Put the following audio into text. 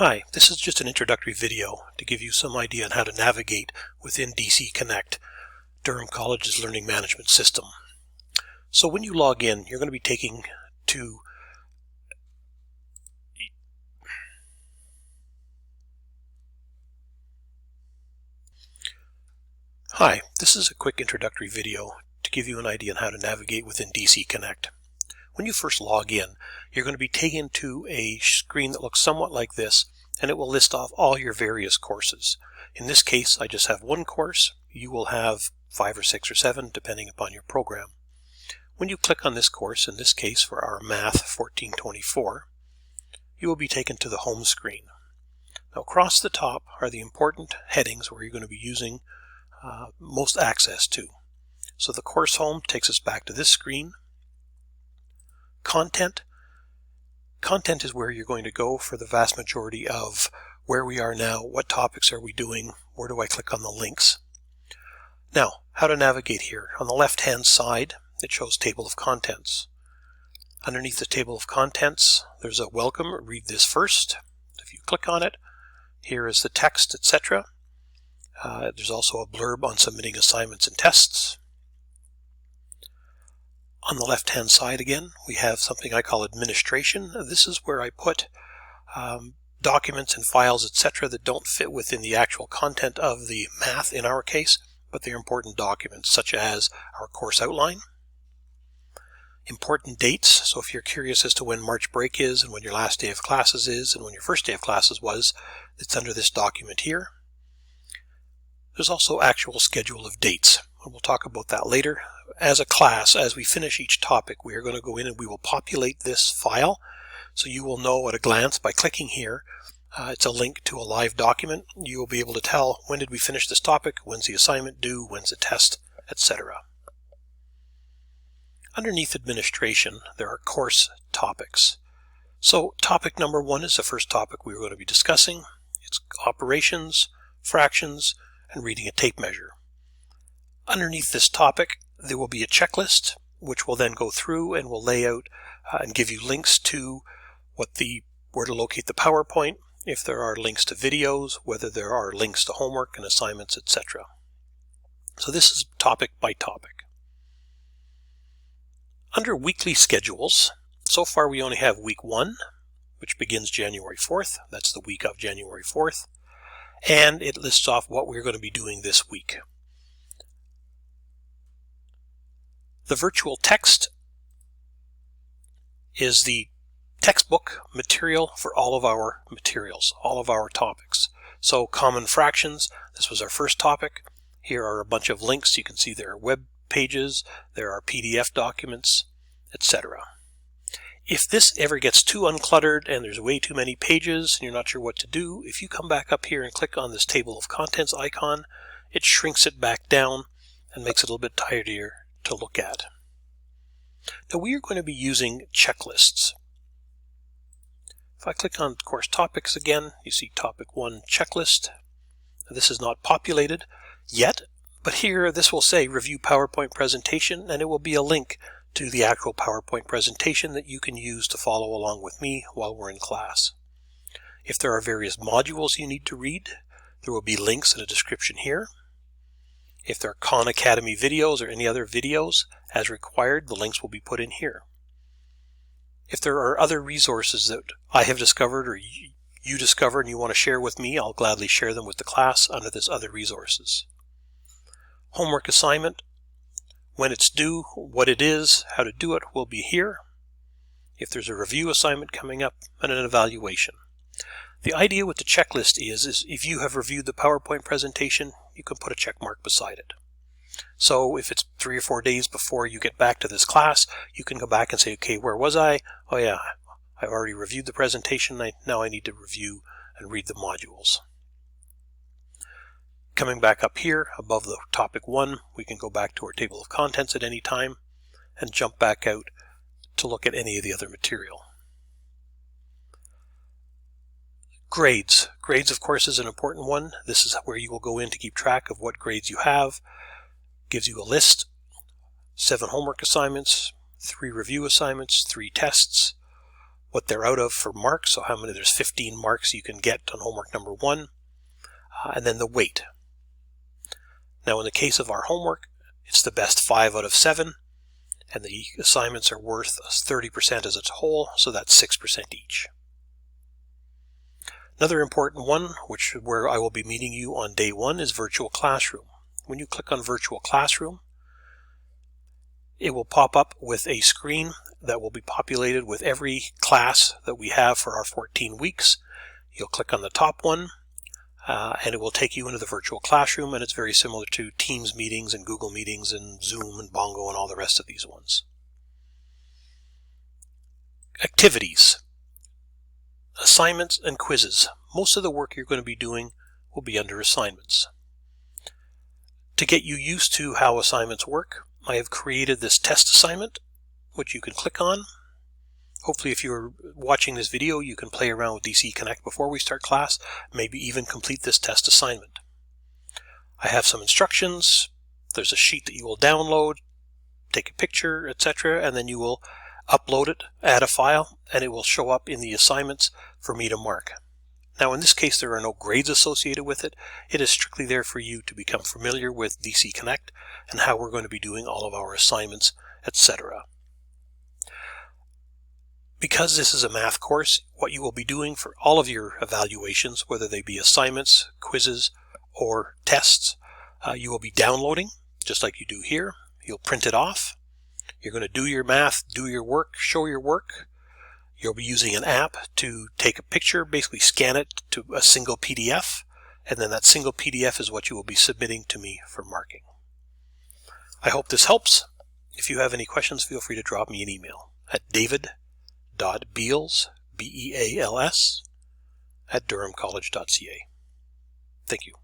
Hi, this is just an introductory video to give you some idea on how to navigate within DCConnect, Durham College's learning management system. So when you log in, you're going to be taken to Hi, this is a quick introductory video to give you an idea on how to navigate within DCConnect. When you first log in, you're going to be taken to a screen that looks somewhat like this, and it will list off all your various courses. In this case, I just have one course. You will have 5 or 6 or 7, depending upon your program. When you click on this course, in this case for our Math 1424, you will be taken to the home screen. Now across the top are the important headings where you're going to be using most access to. So the course home takes us back to this screen. Content is where you're going to go for the vast majority of where we are now, what topics are we doing, where do I click on the links. Now, how to navigate here. On the left hand side, it shows table of contents. Underneath the table of contents, there's a welcome, read this first. If you click on it, here is the text, etc. There's also a blurb on submitting assignments and tests. On the left hand side again, we have something I call administration. This is where I put documents and files, etc. that don't fit within the actual content of the math in our case, but they're important documents such as our course outline. Important dates, so if you're curious as to when March break is and when your last day of classes is and when your first day of classes was, it's under this document here. There's also actual schedule of dates, and we'll talk about that later. As a class, as we finish each topic, we are going to go in and we will populate this file, so you will know at a glance by clicking here. It's a link to a live document. You will be able to tell when did we finish this topic, when's the assignment due, when's the test, etc. Underneath administration, there are course topics. So topic number 1 is the first topic we're going to be discussing. It's operations, fractions, and reading a tape measure. Underneath this topic, there will be a checklist, which will then go through and will lay out and give you links to where to locate the PowerPoint, if there are links to videos, whether there are links to homework and assignments, etc. So this is topic by topic. Under weekly schedules, so far we only have week 1, which begins January 4th. That's the week of January 4th. And it lists off what we're going to be doing this week. The virtual text is the textbook material for all of our materials, all of our topics. So common fractions, this was our first topic. Here are a bunch of links. You can see there are web pages, there are PDF documents, etc. If this ever gets too uncluttered and there's way too many pages and you're not sure what to do, if you come back up here and click on this table of contents icon, it shrinks it back down and makes it a little bit tidier to look at. Now we are going to be using checklists. If I click on course topics again, you see topic 1 checklist. Now, this is not populated yet, but here this will say review PowerPoint presentation, and it will be a link to the actual PowerPoint presentation that you can use to follow along with me while we're in class. If there are various modules you need to read, there will be links in a description here. If there are Khan Academy videos or any other videos, as required, the links will be put in here. If there are other resources that I have discovered or you discover and you want to share with me, I'll gladly share them with the class under this other resources. Homework assignment, when it's due, what it is, how to do it will be here. If there's a review assignment coming up, and an evaluation. The idea with the checklist is if you have reviewed the PowerPoint presentation, you can put a check mark beside it. So if it's 3 or 4 days before you get back to this class, you can go back and say, okay, where was I? Oh yeah, I've already reviewed the presentation. Now I need to review and read the modules. Coming back up here above the topic 1, we can go back to our table of contents at any time and jump back out to look at any of the other material. Grades. Grades, of course, is an important one. This is where you will go in to keep track of what grades you have. Gives you a list, 7 homework assignments, 3 review assignments, 3 tests, what they're out of for marks, so how many, there's 15 marks you can get on homework number 1, and then the weight. Now in the case of our homework, it's the best 5 out of 7, and the assignments are worth 30% as a whole, so that's 6% each. Another important one, where I will be meeting you on day 1, is Virtual Classroom. When you click on Virtual Classroom, it will pop up with a screen that will be populated with every class that we have for our 14 weeks. You'll click on the top one, and it will take you into the virtual classroom, and it's very similar to Teams meetings and Google meetings and Zoom and Bongo and all the rest of these ones. Activities, assignments, and quizzes. Most of the work you're going to be doing will be under assignments. To get you used to how assignments work, I have created this test assignment, which you can click on. Hopefully, if you're watching this video, you can play around with DCConnect before we start class, maybe even complete this test assignment. I have some instructions. There's a sheet that you will download, take a picture, etc., and then you will upload it, add a file, and it will show up in the assignments for me to mark. Now in this case, there are no grades associated with it. It is strictly there for you to become familiar with DCConnect and how we're going to be doing all of our assignments, etc. Because this is a math course, what you will be doing for all of your evaluations, whether they be assignments, quizzes, or tests, you will be downloading, just like you do here. You'll print it off. You're going to do your math, do your work, show your work. You'll be using an app to take a picture, basically scan it to a single PDF, and then that single PDF is what you will be submitting to me for marking. I hope this helps. If you have any questions, feel free to drop me an email at david.beals, B-E-A-L-S, @durhamcollege.ca. Thank you.